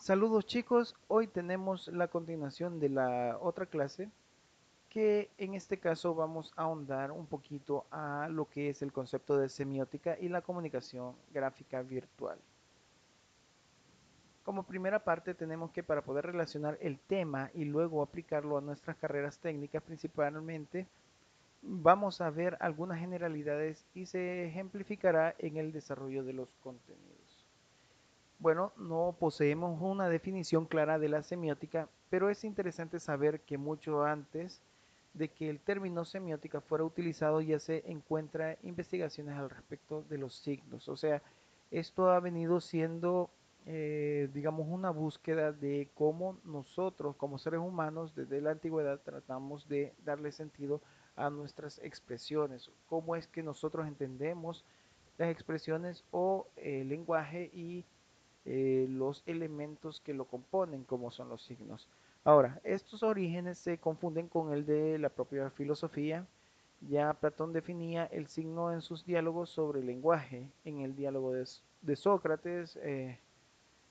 Saludos chicos, hoy tenemos la continuación de la otra clase que en este caso vamos a ahondar un poquito a lo que es el concepto de semiótica y la comunicación gráfica virtual. Como primera parte tenemos que para poder relacionar el tema y luego aplicarlo a nuestras carreras técnicas principalmente, vamos a ver algunas generalidades y se ejemplificará en el desarrollo de los contenidos. Bueno, no poseemos una definición clara de la semiótica, pero es interesante saber que mucho antes de que el término semiótica fuera utilizado ya se encuentra investigaciones al respecto de los signos. O sea, esto ha venido siendo, digamos, una búsqueda de cómo nosotros como seres humanos desde la antigüedad tratamos de darle sentido a nuestras expresiones, cómo es que nosotros entendemos las expresiones o el lenguaje y los elementos que lo componen, como son los signos. Ahora, estos orígenes se confunden con el de la propia filosofía. Ya Platón definía el signo en sus diálogos sobre el lenguaje. En el diálogo de Sócrates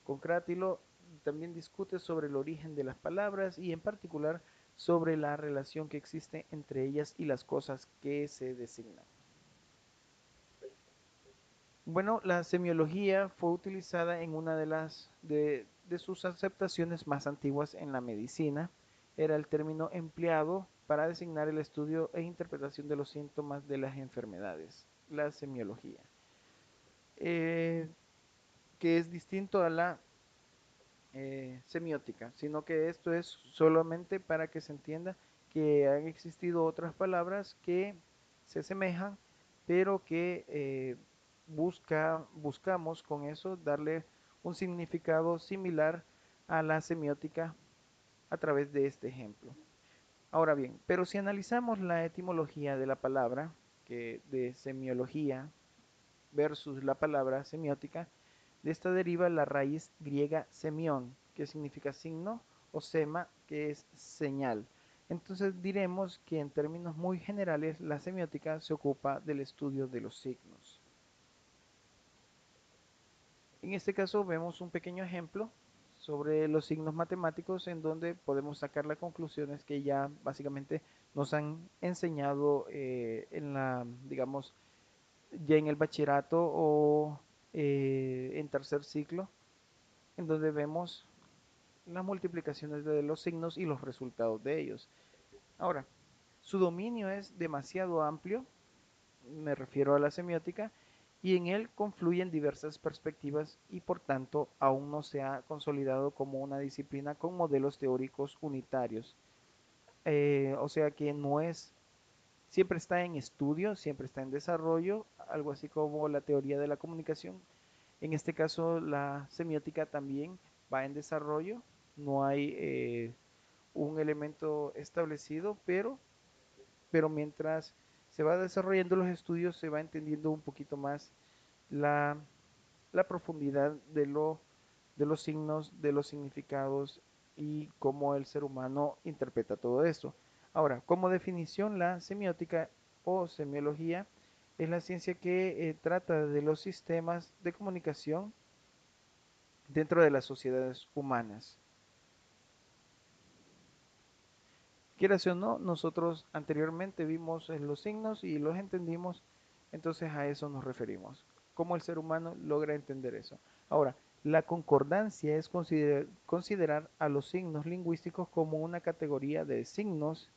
con Crátilo también discute sobre el origen de las palabras y en particular sobre la relación que existe entre ellas y las cosas que se designan. Bueno, la semiología fue utilizada en una de sus aceptaciones más antiguas en la medicina. Era el término empleado para designar el estudio e interpretación de los síntomas de las enfermedades, la semiología, eh, que es distinto a la semiótica, sino que esto es solamente para que se entienda que han existido otras palabras que se asemejan, pero que buscamos con eso darle un significado similar a la semiótica a través de este ejemplo. Ahora bien, pero si analizamos la etimología de la palabra, que de semiología versus la palabra semiótica, de esta deriva la raíz griega semión, que significa signo, o sema, que es señal. Entonces diremos que en términos muy generales la semiótica se ocupa del estudio de los signos. En este caso vemos un pequeño ejemplo sobre los signos matemáticos en donde podemos sacar las conclusiones que ya básicamente nos han enseñado en la, digamos, ya en el bachillerato o en tercer ciclo, en donde vemos las multiplicaciones de los signos y los resultados de ellos. Ahora, su dominio es demasiado amplio, me refiero a la semiótica, y en él confluyen diversas perspectivas y por tanto aún no se ha consolidado como una disciplina con modelos teóricos unitarios. O sea que no es, siempre está en estudio, siempre está en desarrollo, algo así como la teoría de la comunicación. En este caso, la semiótica también va en desarrollo, no hay un elemento establecido, pero mientras se va desarrollando los estudios, se va entendiendo un poquito más la, la profundidad de los signos, de los significados y cómo el ser humano interpreta todo esto. Ahora, como definición, la semiótica o semiología es la ciencia que trata de los sistemas de comunicación dentro de las sociedades humanas. Quieras o no, nosotros anteriormente vimos los signos y los entendimos, entonces a eso nos referimos. ¿Cómo el ser humano logra entender eso? Ahora, la concordancia es considerar a los signos lingüísticos como una categoría de signos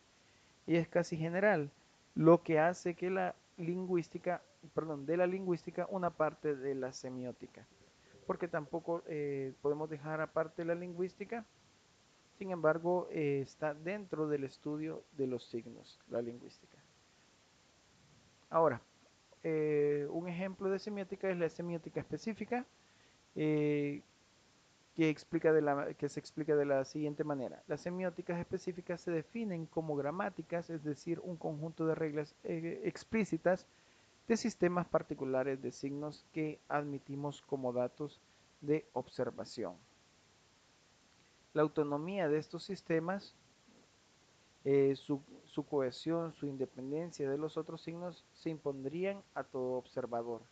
y es casi general, lo que hace que la lingüística, perdón, de la lingüística una parte de la semiótica, porque tampoco podemos dejar aparte la lingüística. Sin embargo, está dentro del estudio de los signos, la lingüística. Ahora, un ejemplo de semiótica es la semiótica específica, eh, que se explica de la siguiente manera. Las semióticas específicas se definen como gramáticas, es decir, un conjunto de reglas explícitas de sistemas particulares de signos que admitimos como datos de observación. La autonomía de estos sistemas, su cohesión, su independencia de los otros signos se impondrían a todo observador.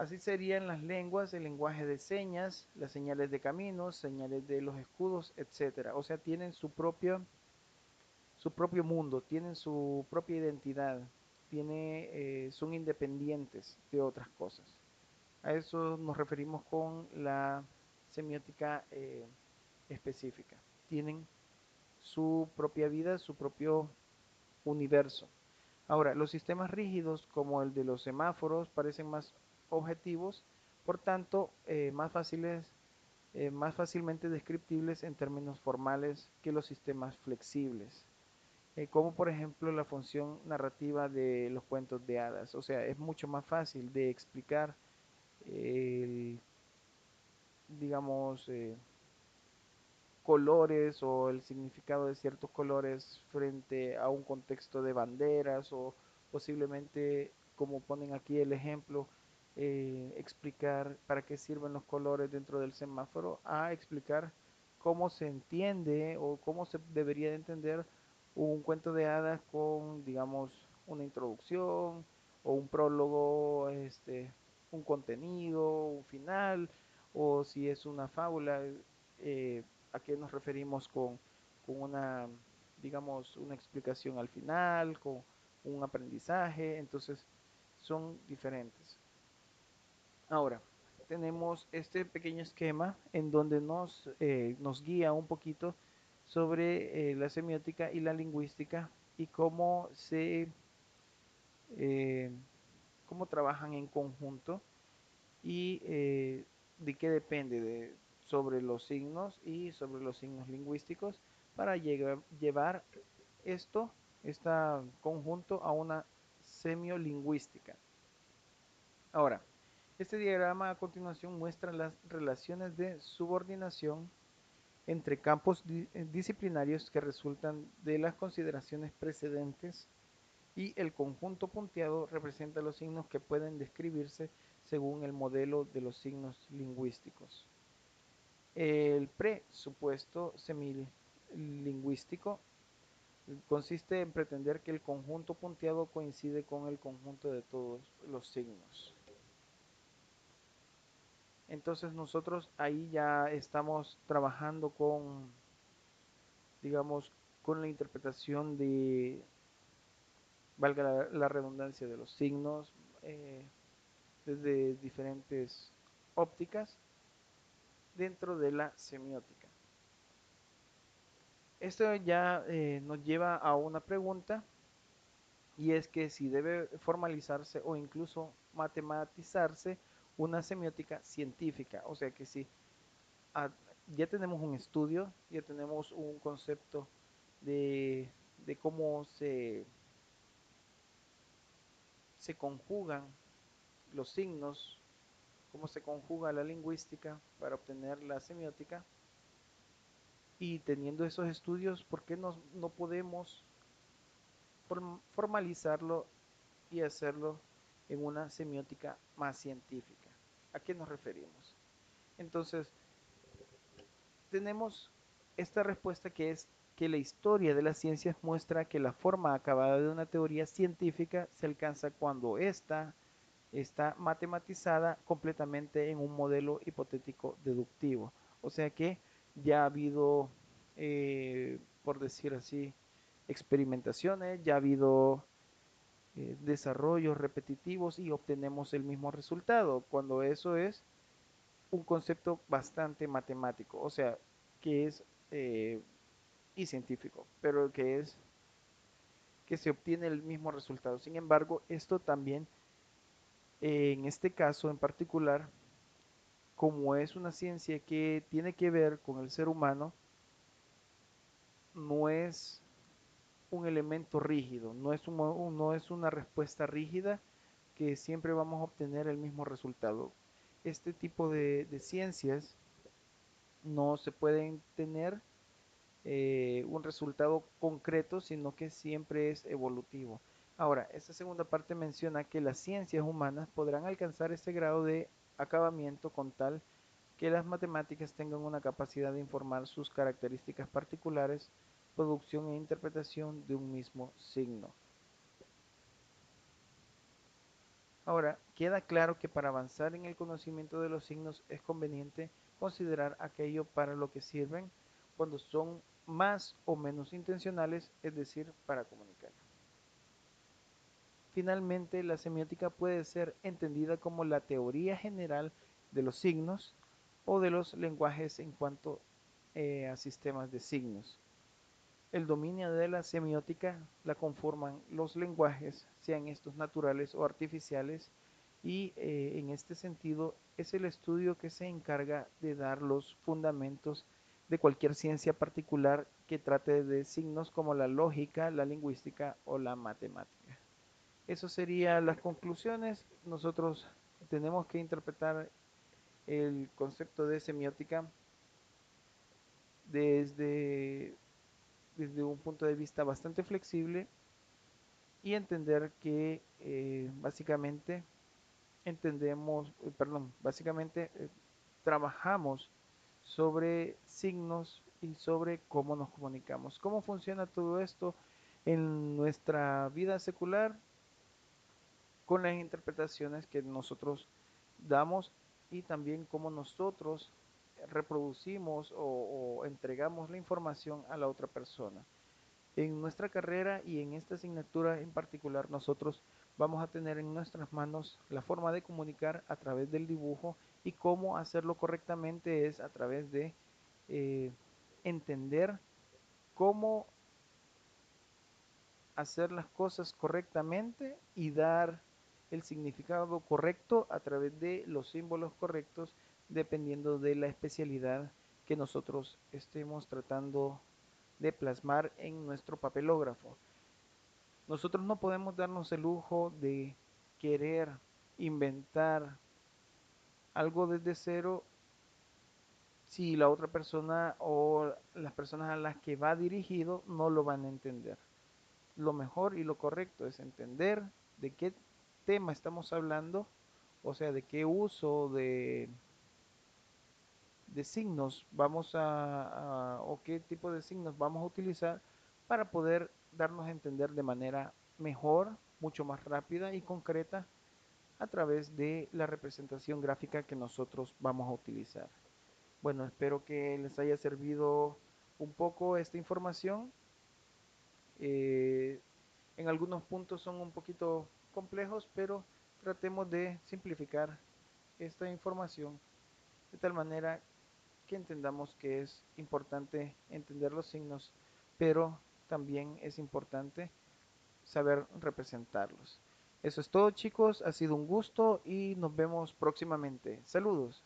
Así serían las lenguas, el lenguaje de señas, las señales de caminos, señales de los escudos, etcétera. O sea, tienen su propio mundo, tienen su propia identidad, son independientes de otras cosas. A eso nos referimos con la semiótica específica. Tienen su propia vida, su propio universo. Ahora, los sistemas rígidos como el de los semáforos parecen más objetivos, por tanto, más fácilmente descriptibles en términos formales que los sistemas flexibles, como por ejemplo la función narrativa de los cuentos de hadas. O sea, es mucho más fácil de explicar el, digamos, colores o el significado de ciertos colores frente a un contexto de banderas o posiblemente, como ponen aquí el ejemplo, explicar para qué sirven los colores dentro del semáforo, a explicar cómo se entiende o cómo se debería de entender un cuento de hadas con, digamos, una introducción o un prólogo, un contenido, un final, o si es una fábula, eh, a qué nos referimos con una, digamos, una explicación al final, con un aprendizaje, entonces son diferentes. Ahora, tenemos este pequeño esquema en donde nos guía un poquito sobre la semiótica y la lingüística y eh, cómo trabajan en conjunto y de qué depende sobre los signos y sobre los signos lingüísticos para llevar esto, este conjunto a una semiolingüística. Ahora, este diagrama a continuación muestra las relaciones de subordinación entre campos disciplinarios que resultan de las consideraciones precedentes y el conjunto punteado representa los signos que pueden describirse según el modelo de los signos lingüísticos. El presupuesto semilingüístico consiste en pretender que el conjunto punteado coincide con el conjunto de todos los signos. Entonces nosotros ahí ya estamos trabajando con, digamos, con la interpretación de, valga la redundancia, de los signos desde diferentes ópticas dentro de la semiótica. Esto ya nos lleva a una pregunta y es que si debe formalizarse o incluso matematizarse una semiótica científica, o sea que si ah, ya tenemos un estudio, ya tenemos un concepto de cómo se conjugan los signos, cómo se conjuga la lingüística para obtener la semiótica, y teniendo esos estudios, ¿por qué no podemos formalizarlo y hacerlo en una semiótica más científica? ¿A qué nos referimos? Entonces, tenemos esta respuesta que es que la historia de las ciencias muestra que la forma acabada de una teoría científica se alcanza cuando ésta está matematizada completamente en un modelo hipotético deductivo. O sea que ya ha habido, por decir así, experimentaciones, ya ha habido desarrollos repetitivos y obtenemos el mismo resultado, cuando eso es un concepto bastante matemático, o sea, que es eh, y científico, pero que se obtiene el mismo resultado. Sin embargo, esto también, en este caso en particular, como es una ciencia que tiene que ver con el ser humano, no es un elemento rígido, no es una respuesta rígida que siempre vamos a obtener el mismo resultado. Este tipo de ciencias no se pueden tener un resultado concreto, sino que siempre es evolutivo. Ahora, esta segunda parte menciona que las ciencias humanas podrán alcanzar este grado de acabamiento con tal que las matemáticas tengan una capacidad de informar sus características particulares, producción e interpretación de un mismo signo. Ahora, queda claro que para avanzar en el conocimiento de los signos es conveniente considerar aquello para lo que sirven cuando son más o menos intencionales, es decir, para comunicar. Finalmente, la semiótica puede ser entendida como la teoría general de los signos o de los lenguajes en cuanto a sistemas de signos. El dominio de la semiótica la conforman los lenguajes, sean estos naturales o artificiales, y en este sentido es el estudio que se encarga de dar los fundamentos de cualquier ciencia particular que trate de signos como la lógica, la lingüística o la matemática. Eso serían las conclusiones. Nosotros tenemos que interpretar el concepto de semiótica desde, desde un punto de vista bastante flexible y entender que básicamente básicamente trabajamos sobre signos y sobre cómo nos comunicamos. ¿Cómo funciona todo esto en nuestra vida secular? Con las interpretaciones que nosotros damos y también cómo nosotros reproducimos o entregamos la información a la otra persona. En nuestra carrera y en esta asignatura en particular, nosotros vamos a tener en nuestras manos la forma de comunicar a través del dibujo, y cómo hacerlo correctamente es a través de eh, entender cómo hacer las cosas correctamente y dar el significado correcto a través de los símbolos correctos, dependiendo de la especialidad que nosotros estemos tratando de plasmar en nuestro papelógrafo. Nosotros no podemos darnos el lujo de querer inventar algo desde cero si la otra persona o las personas a las que va dirigido no lo van a entender. Lo mejor y lo correcto es entender de qué tema estamos hablando, o sea, de qué uso de signos o qué tipo de signos vamos a utilizar para poder darnos a entender de manera mejor, mucho más rápida y concreta a través de la representación gráfica que nosotros vamos a utilizar. Bueno, espero que les haya servido un poco esta información. Eh, en algunos puntos son un poquito complejos, pero tratemos de simplificar esta información de tal manera que entendamos que es importante entender los signos, pero también es importante saber representarlos. Eso es todo, chicos, ha sido un gusto y nos vemos próximamente. Saludos.